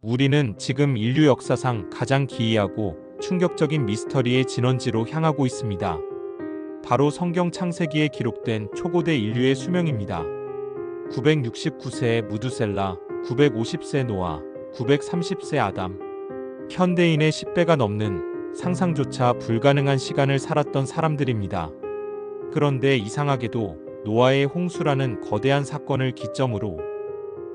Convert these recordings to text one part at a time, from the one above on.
우리는 지금 인류 역사상 가장 기이하고 충격적인 미스터리의 진원지로 향하고 있습니다. 바로 성경 창세기에 기록된 초고대 인류의 수명입니다. 969세의 무두셀라, 950세 노아, 930세 아담. 현대인의 10배가 넘는 상상조차 불가능한 시간을 살았던 사람들입니다. 그런데 이상하게도 노아의 홍수라는 거대한 사건을 기점으로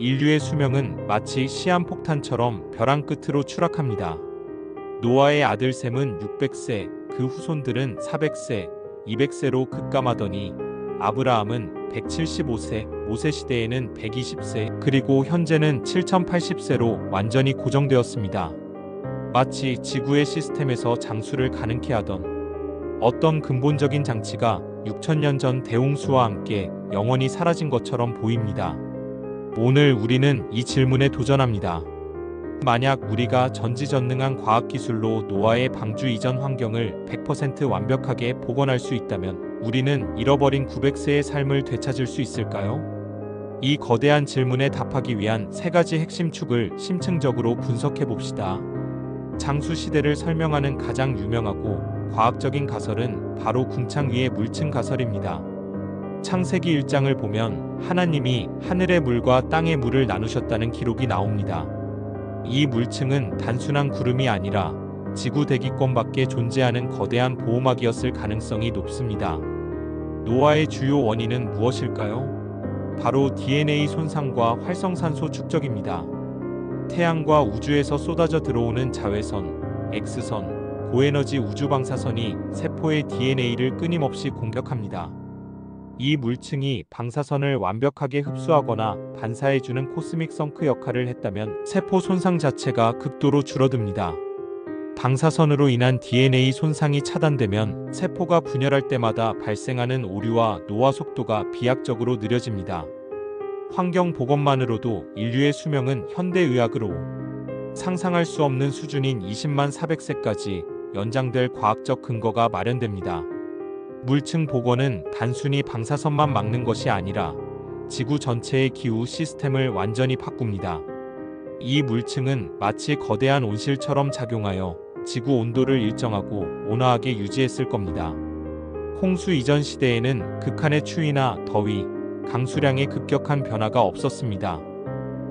인류의 수명은 마치 시한폭탄처럼 벼랑 끝으로 추락합니다. 노아의 아들 셈은 600세, 그 후손들은 400세, 200세로 급감하더니 아브라함은 175세, 모세 시대에는 120세, 그리고 현재는 7080세로 완전히 고정되었습니다. 마치 지구의 시스템에서 장수를 가능케 하던 어떤 근본적인 장치가 6000년 전 대홍수와 함께 영원히 사라진 것처럼 보입니다. 오늘 우리는 이 질문에 도전합니다. 만약 우리가 전지전능한 과학기술로 노아의 방주 이전 환경을 100% 완벽하게 복원할 수 있다면 우리는 잃어버린 900세의 삶을 되찾을 수 있을까요? 이 거대한 질문에 답하기 위한 3가지 핵심 축을 심층적으로 분석해 봅시다. 장수 시대를 설명하는 가장 유명하고 과학적인 가설은 바로 궁창 위의 물층 가설입니다. 창세기 1장을 보면 하나님이 하늘의 물과 땅의 물을 나누셨다는 기록이 나옵니다. 이 물층은 단순한 구름이 아니라 지구 대기권 밖에 존재하는 거대한 보호막이었을 가능성이 높습니다. 노아의 주요 원인은 무엇일까요? 바로 DNA 손상과 활성산소 축적입니다. 태양과 우주에서 쏟아져 들어오는 자외선, X선, 고에너지 우주방사선이 세포의 DNA를 끊임없이 공격합니다. 이 물층이 방사선을 완벽하게 흡수하거나 반사해주는 코스믹 성크 역할을 했다면 세포 손상 자체가 극도로 줄어듭니다. 방사선으로 인한 DNA 손상이 차단되면 세포가 분열할 때마다 발생하는 오류와 노화 속도가 비약적으로 느려집니다. 환경 복원만으로도 인류의 수명은 현대의학으로 상상할 수 없는 수준인 20만 400세까지 연장될 과학적 근거가 마련됩니다. 물층 복원은 단순히 방사선만 막는 것이 아니라 지구 전체의 기후 시스템을 완전히 바꿉니다. 이 물층은 마치 거대한 온실처럼 작용하여 지구 온도를 일정하고 온화하게 유지했을 겁니다. 홍수 이전 시대에는 극한의 추위나 더위, 강수량의 급격한 변화가 없었습니다.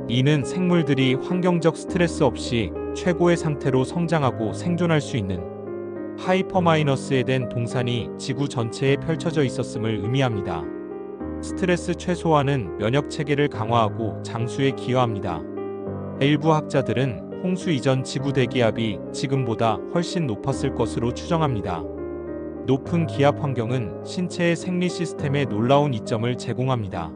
이는 생물들이 환경적 스트레스 없이 최고의 상태로 성장하고 생존할 수 있는 하이퍼마이너스에 된 동산이 지구 전체에 펼쳐져 있었음을 의미합니다. 스트레스 최소화는 면역 체계를 강화하고 장수에 기여합니다. 일부 학자들은 홍수 이전 지구 대기압이 지금보다 훨씬 높았을 것으로 추정합니다. 높은 기압 환경은 신체의 생리 시스템에 놀라운 이점을 제공합니다.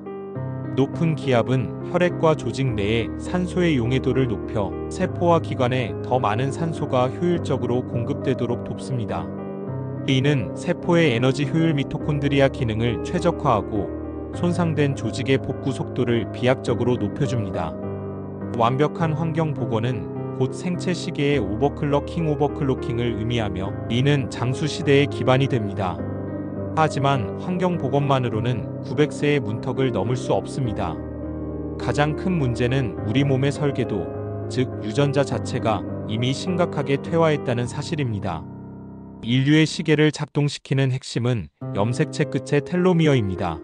높은 기압은 혈액과 조직 내의 산소의 용해도를 높여 세포와 기관에 더 많은 산소가 효율적으로 공급되도록 돕습니다. 이는 세포의 에너지 효율 미토콘드리아 기능을 최적화하고 손상된 조직의 복구 속도를 비약적으로 높여줍니다. 완벽한 환경 복원은 곧 생체 시계의 오버클럭킹을 의미하며 이는 장수 시대의 기반이 됩니다. 하지만 환경 복원만으로는 900세의 문턱을 넘을 수 없습니다. 가장 큰 문제는 우리 몸의 설계도, 즉 유전자 자체가 이미 심각하게 퇴화했다는 사실입니다. 인류의 시계를 작동시키는 핵심은 염색체 끝의 텔로미어입니다.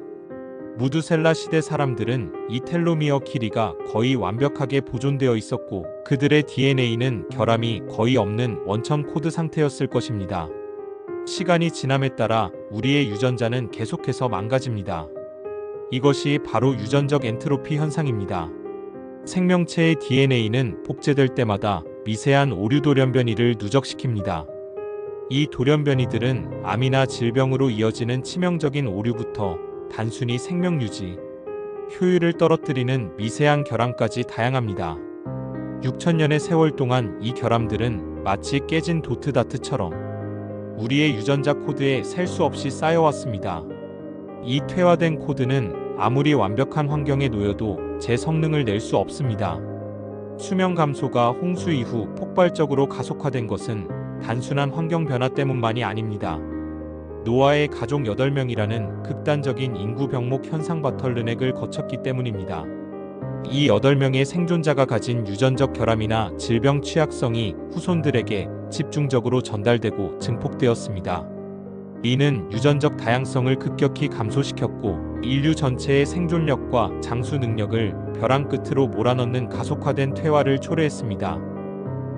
무두셀라 시대 사람들은 이 텔로미어 길이가 거의 완벽하게 보존되어 있었고 그들의 DNA는 결함이 거의 없는 원천 코드 상태였을 것입니다. 시간이 지남에 따라 우리의 유전자는 계속해서 망가집니다. 이것이 바로 유전적 엔트로피 현상입니다. 생명체의 DNA는 복제될 때마다 미세한 오류 돌연변이를 누적시킵니다. 이 돌연변이들은 암이나 질병으로 이어지는 치명적인 오류부터 단순히 생명 유지, 효율을 떨어뜨리는 미세한 결함까지 다양합니다. 6000년의 세월 동안 이 결함들은 마치 깨진 도트다트처럼 우리의 유전자 코드에 셀 수 없이 쌓여왔습니다. 이 퇴화된 코드는 아무리 완벽한 환경에 놓여도 제 성능을 낼 수 없습니다. 수명 감소가 홍수 이후 폭발적으로 가속화된 것은 단순한 환경 변화 때문만이 아닙니다. 노아의 가족 8명이라는 극단적인 인구 병목 현상 바털르넥을 거쳤기 때문입니다. 이 8명의 생존자가 가진 유전적 결함이나 질병 취약성이 후손들에게 집중적으로 전달되고 증폭되었습니다. 이는 유전적 다양성을 급격히 감소시켰고 인류 전체의 생존력과 장수 능력을 벼랑 끝으로 몰아넣는 가속화된 퇴화를 초래했습니다.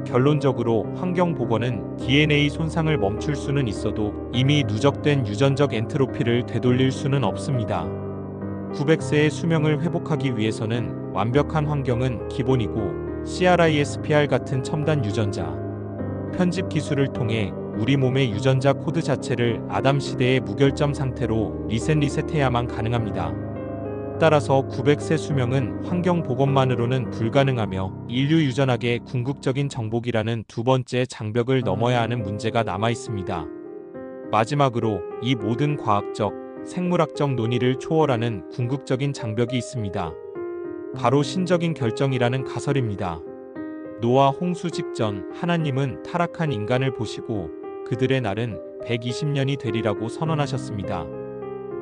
결론적으로 환경복원은 DNA 손상을 멈출 수는 있어도 이미 누적된 유전적 엔트로피를 되돌릴 수는 없습니다. 900세의 수명을 회복하기 위해서는 완벽한 환경은 기본이고 CRISPR 같은 첨단 유전자 편집 기술을 통해 우리 몸의 유전자 코드 자체를 아담 시대의 무결점 상태로 리셋해야만 가능합니다. 따라서 900세 수명은 환경 복원만으로는 불가능하며 인류 유전학의 궁극적인 정복이라는 두 번째 장벽을 넘어야 하는 문제가 남아 있습니다. 마지막으로 이 모든 과학적, 생물학적 논의를 초월하는 궁극적인 장벽이 있습니다. 바로 신적인 결정이라는 가설입니다. 노아 홍수 직전 하나님은 타락한 인간을 보시고 그들의 날은 120년이 되리라고 선언하셨습니다.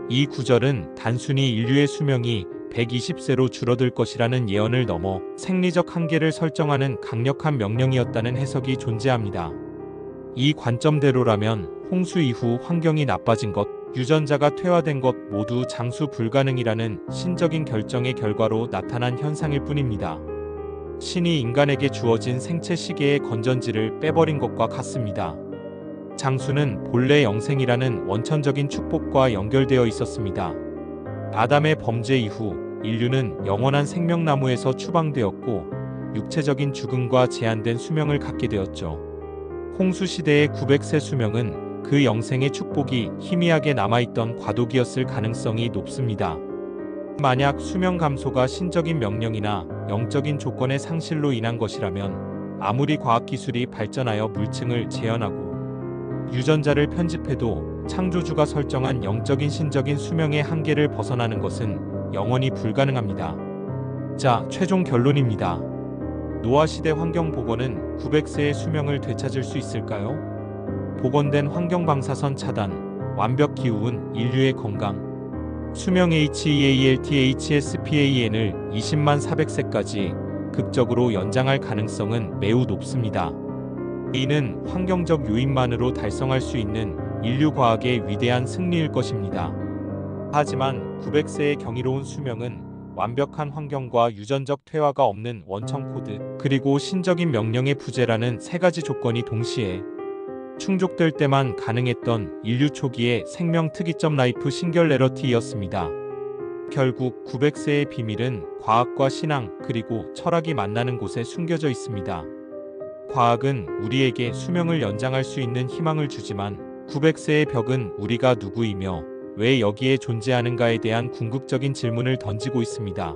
이 구절은 단순히 인류의 수명이 120세로 줄어들 것이라는 예언을 넘어 생리적 한계를 설정하는 강력한 명령이었다는 해석이 존재합니다. 이 관점대로라면 홍수 이후 환경이 나빠진 것, 유전자가 퇴화된 것 모두 장수 불가능이라는 신적인 결정의 결과로 나타난 현상일 뿐입니다. 신이 인간에게 주어진 생체 시계의 건전지를 빼버린 것과 같습니다. 장수는 본래 영생이라는 원천적인 축복과 연결되어 있었습니다. 아담의 범죄 이후 인류는 영원한 생명나무에서 추방되었고 육체적인 죽음과 제한된 수명을 갖게 되었죠. 홍수 시대의 900세 수명은 그 영생의 축복이 희미하게 남아있던 과도기였을 가능성이 높습니다. 만약 수명 감소가 신적인 명령이나 영적인 조건의 상실로 인한 것이라면 아무리 과학기술이 발전하여 물층을 재현하고 유전자를 편집해도 창조주가 설정한 영적인 신적인 수명의 한계를 벗어나는 것은 영원히 불가능합니다. 자, 최종 결론입니다. 노아 시대 환경 복원은 900세의 수명을 되찾을 수 있을까요? 복원된 환경 방사선 차단, 완벽 기후은 인류의 건강, 수명 HEALTHSPAN을 20만 400세까지 극적으로 연장할 가능성은 매우 높습니다. 이는 환경적 요인만으로 달성할 수 있는 인류 과학의 위대한 승리일 것입니다. 하지만 900세의 경이로운 수명은 완벽한 환경과 유전적 퇴화가 없는 원천 코드, 그리고 신적인 명령의 부재라는 세 가지 조건이 동시에 충족될 때만 가능했던 인류 초기의 생명 특이점 라이프 싱귤레러티였습니다. 결국 900세의 비밀은 과학과 신앙 그리고 철학이 만나는 곳에 숨겨져 있습니다. 과학은 우리에게 수명을 연장할 수 있는 희망을 주지만 900세의 벽은 우리가 누구이며 왜 여기에 존재하는가에 대한 궁극적인 질문을 던지고 있습니다.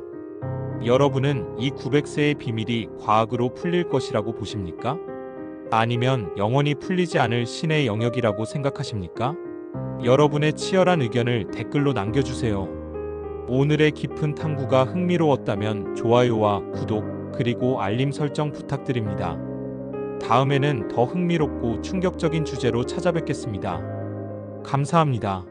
여러분은 이 900세의 비밀이 과학으로 풀릴 것이라고 보십니까? 아니면 영원히 풀리지 않을 신의 영역이라고 생각하십니까? 여러분의 치열한 의견을 댓글로 남겨주세요. 오늘의 깊은 탐구가 흥미로웠다면 좋아요와 구독, 그리고 알림 설정 부탁드립니다. 다음에는 더 흥미롭고 충격적인 주제로 찾아뵙겠습니다. 감사합니다.